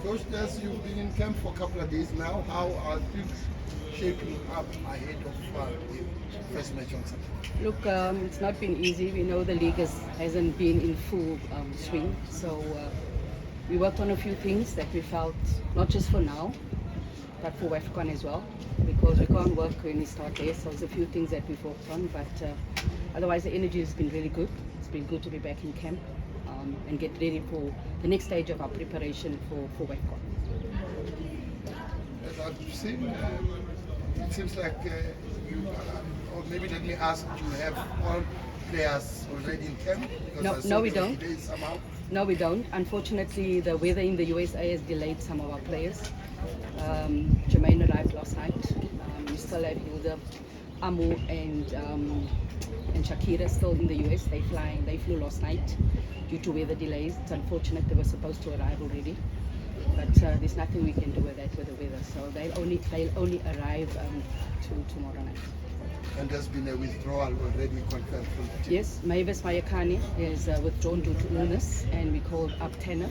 Coach, as you've been in camp for a couple of days now, how are things shaping up ahead of the first match on Saturday? Look, it's not been easy. We know the league hasn't been in full swing. So we worked on a few things that we felt, not just for now, but for WAFCON as well, because we can't work when we start there. So there's a few things that we've worked on, but otherwise the energy has been really good. It's been good to be back in camp and get ready for the next stage of our preparation for WAFCON. As I've seen, it seems like you, or maybe let me ask, do you have all players already in camp? Because No, we don't. Somehow. No, we don't. Unfortunately, the weather in the USA has delayed some of our players. Jermaine arrived last night. We still have Hilda, Amu, and Shakira still in the US. They flew last night due to weather delays. It's unfortunate they were supposed to arrive already, but there's nothing we can do with that with the weather. So they'll only arrive tomorrow night. And there's been a withdrawal already confirmed from the team. Yes, Mavis Mayakani is withdrawn due to illness, and we called up Tanner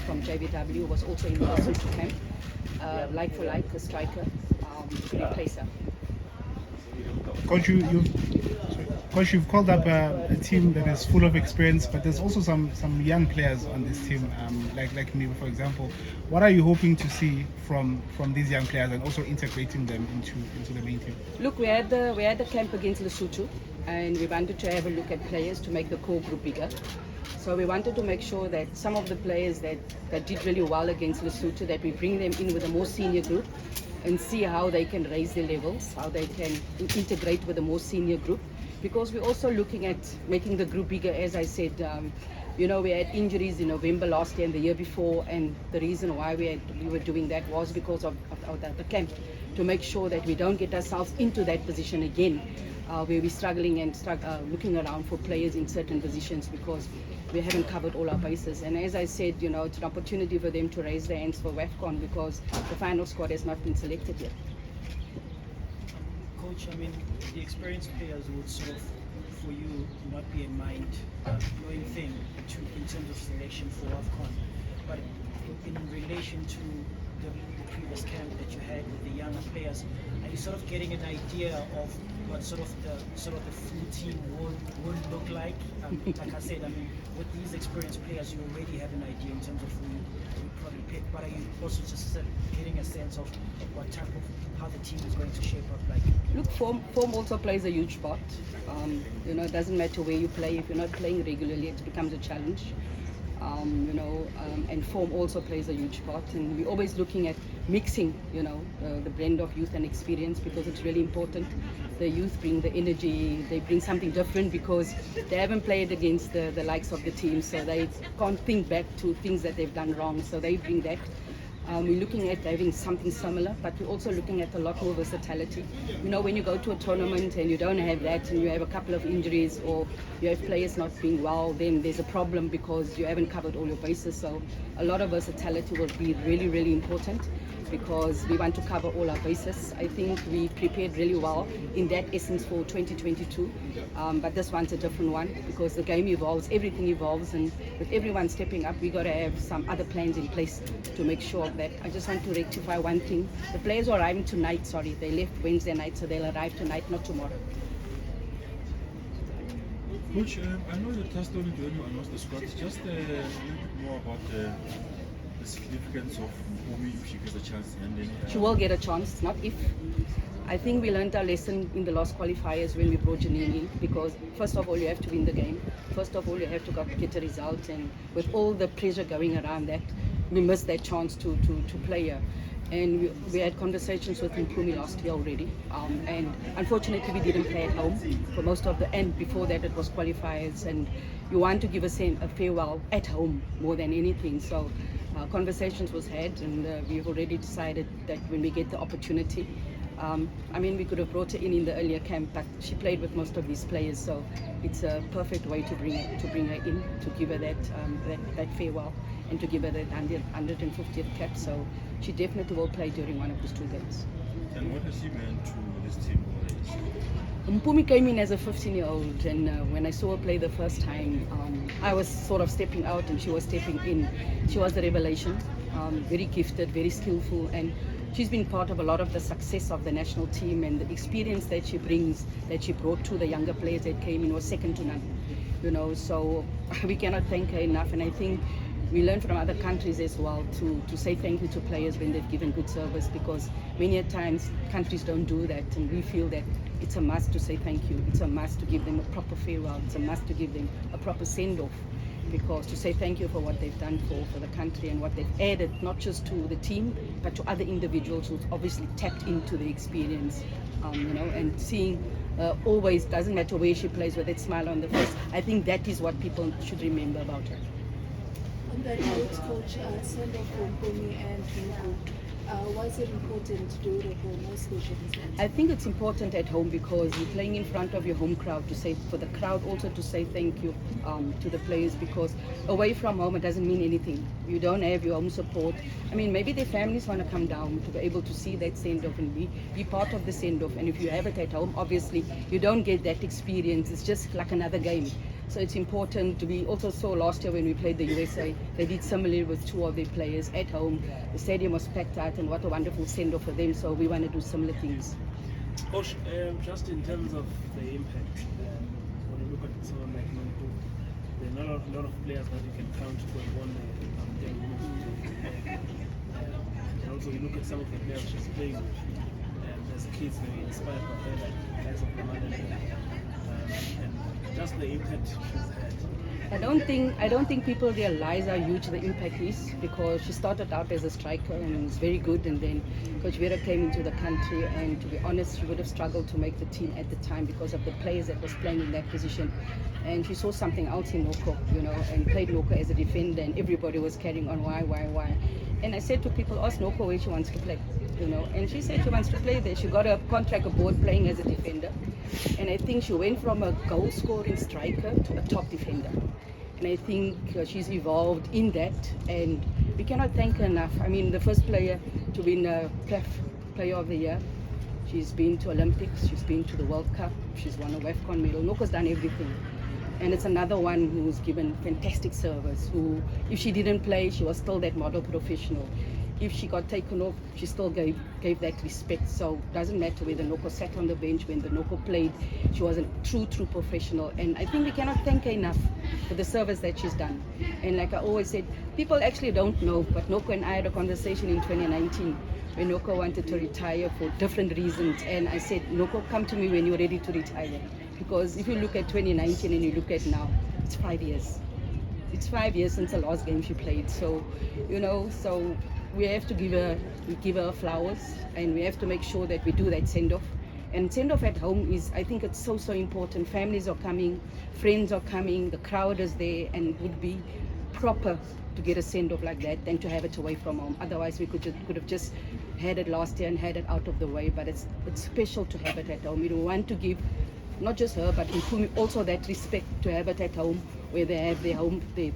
from JVW, who was also in the Lesotho camp, like for like, a striker, to replace her. Coach, you've called up a team that is full of experience, but there's also some young players on this team, like me, for example. What are you hoping to see from these young players and also integrating them into the main team? Look, we had the camp against Lesotho, and we wanted to have a look at players to make the core group bigger. So we wanted to make sure that some of the players that did really well against Lesotho, that we bring them in with a more senior group and see how they can raise their levels, how they can integrate with a more senior group. Because we're also looking at making the group bigger. As I said, we had injuries in November last year and the year before, and the reason why we were doing that was because of the camp, to make sure that we don't get ourselves into that position again, where we're struggling and looking around for players in certain positions because we haven't covered all our bases. And as I said, it's an opportunity for them to raise their hands for WAFCON because the final squad has not been selected yet. Coach, the experienced players would sort of, for you, not be a mind-blowing thing in terms of selection for AFCON. But in relation to the previous camp that you had with the younger players, are you sort of getting an idea of what sort of the full team would look like? Like I said, with these experienced players, you already have an idea in terms of who you probably pick. But are you also just getting a sense of what type of how the team is going to shape up like? Look, form also plays a huge part. It doesn't matter where you play. If you're not playing regularly, it becomes a challenge. And form also plays a huge part. And we're always looking at mixing, the blend of youth and experience because it's really important. The youth bring the energy, they bring something different because they haven't played against the likes of the team, so they can't think back to things that they've done wrong. So they bring that. We're looking at having something similar, but we're also looking at a lot more versatility. When you go to a tournament and you don't have that and you have a couple of injuries or you have players not being well, then there's a problem because you haven't covered all your bases. So a lot of versatility will be really, really important because we want to cover all our bases. I think we prepared really well in that essence for 2022, but this one's a different one because the game evolves, everything evolves, and with everyone stepping up, we got to have some other plans in place to make sure of that. I just want to rectify one thing. The players are arriving tonight, they left Wednesday night, so they'll arrive tonight, not tomorrow. Coach, I know you touched on it when you announced the squad. Just a little bit more about the significance of Mpumi if she gets a chance. And then, she will get a chance, not if. I think we learned our lesson in the last qualifiers when we brought Janine in because first of all you have to win the game. First of all you have to get a result, and with all the pressure going around that, we missed that chance to play her. And we had conversations with Mpumi last year already, and unfortunately we didn't play at home for most of the end. Before that it was qualifiers, and you want to give a farewell at home more than anything. So conversations was had, and we've already decided that when we get the opportunity, we could have brought her in the earlier camp, but she played with most of these players, so it's a perfect way to bring her in, to give her that farewell and to give her that 150th cap. So she definitely will play during one of these two games. And what has she meant to this team? Mpumi came in as a 15-year-old, and when I saw her play the first time, I was sort of stepping out and she was stepping in. She was the revelation. very gifted, very skillful, and she's been part of a lot of the success of the national team, and the experience that she brings, that she brought to the younger players that came in was second to none. So we cannot thank her enough, and I think we learn from other countries as well to say thank you to players when they've given good service, because many a times countries don't do that, and we feel that it's a must to say thank you. It's a must to give them a proper farewell. It's a must to give them a proper send-off, because to say thank you for what they've done for the country and what they've added, not just to the team, but to other individuals who've obviously tapped into the experience, and seeing always, doesn't matter where she plays, with that smile on the face. I think that is what people should remember about her. On that note, Coach, send off for Mpumi and Noko. Why is it important to do it at home, most occasions? I think it's important at home because you're playing in front of your home crowd, to say, for the crowd also to say thank you to the players, because away from home it doesn't mean anything. You don't have your home support. I mean, maybe their families want to come down to be able to see that send-off and be part of the send-off, and if you have it at home, obviously you don't get that experience. It's just like another game. So it's important. We also saw last year when we played the USA, they did similarly with two of their players at home. The stadium was packed out, and what a wonderful send-off for them. So we want to do similar things. Coach, just in terms of the impact, when you look at someone like Noko, there are not a lot of players that you can count who have won the and also you look at some of the players she's playing with, as kids, they're inspired by her, like guys of Banyana Banyana, and just the impact she's had. I don't think people realize how huge the impact is, because she started out as a striker and was very good, and then Coach Vera came into the country, and to be honest, she would have struggled to make the team at the time because of the players that was playing in that position. And she saw something else in Noko, and played Noko as a defender, and everybody was carrying on why. And I said to people, ask Noko where she wants to play, and she said she wants to play there. She got a contract aboard playing as a defender, and I think she went from a goal scoring striker to a top defender. And I think she's evolved in that, and we cannot thank her enough. I mean, the first player to win PLAF Player of the Year. She's been to Olympics, she's been to the World Cup, she's won a WAFCON medal. Noko's done everything. And it's another one who's given fantastic service, who, if she didn't play, she was still that model professional. If she got taken off, she still gave that respect. So it doesn't matter whether Noko sat on the bench, when the Noko played, she was a true professional. And I think we cannot thank her enough for the service that she's done. And like I always said, people actually don't know, but Noko and I had a conversation in 2019 when Noko wanted to retire for different reasons. And I said, Noko, come to me when you're ready to retire. Because if you look at 2019 and you look at now, it's 5 years. It's 5 years since the last game she played. So, so we have to give her flowers, and we have to make sure that we do that send-off. And send-off at home is, I think it's so important. Families are coming, friends are coming, the crowd is there, and it would be proper to get a send-off like that than to have it away from home. Otherwise, we could have just had it last year and had it out of the way. But it's special to have it at home. We don't want to give not just her, but Mpumi also that respect, to have it at home, where they have their home, their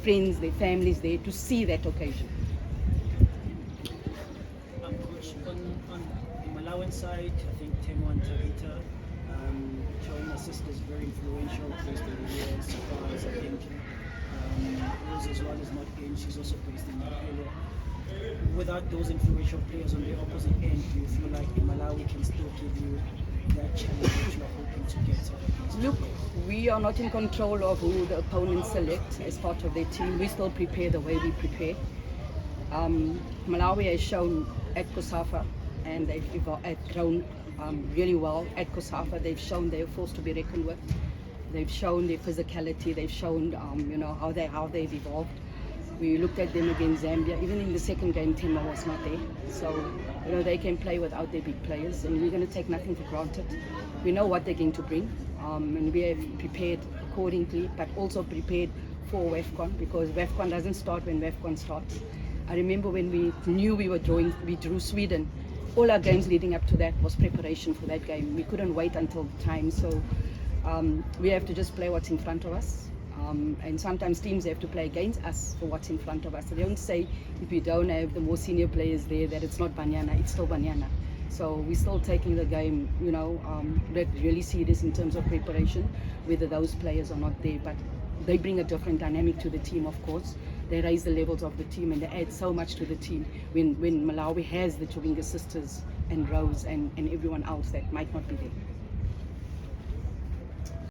friends, their families there to see that occasion. Coach, on the Malawian side, I think Temo and Tarita showing assist is very influential. Based in the US, Surprise, I think. Rose as well is not in, she's also based in Malawi. Without those influential players on the opposite end, do you feel like Malawi can still give you that challenge that you are hoping to get? Look, we are not in control of who the opponents select as part of their team. We still prepare the way we prepare. Malawi has shown at COSAFA, and they've grown really well at COSAFA. They've shown they're a force to be reckoned with. They've shown their physicality. They've shown how they've evolved. We looked at them against Zambia. Even in the second game, Tema was not there. So, they can play without their big players, and we're going to take nothing for granted. We know what they're going to bring, and we have prepared accordingly, but also prepared for WAFCON, because WAFCON doesn't start when WAFCON starts. I remember when we knew we drew Sweden. All our games leading up to that was preparation for that game. We couldn't wait until time, so we have to just play what's in front of us. And sometimes teams have to play against us for what's in front of us. They don't say, if we don't have the more senior players there, that it's not Banyana, it's still Banyana. So we're still taking the game, really serious in terms of preparation, whether those players are not there. But they bring a different dynamic to the team, of course. they raise the levels of the team and they add so much to the team when Malawi has the Chubinga sisters and Rose and everyone else that might not be there.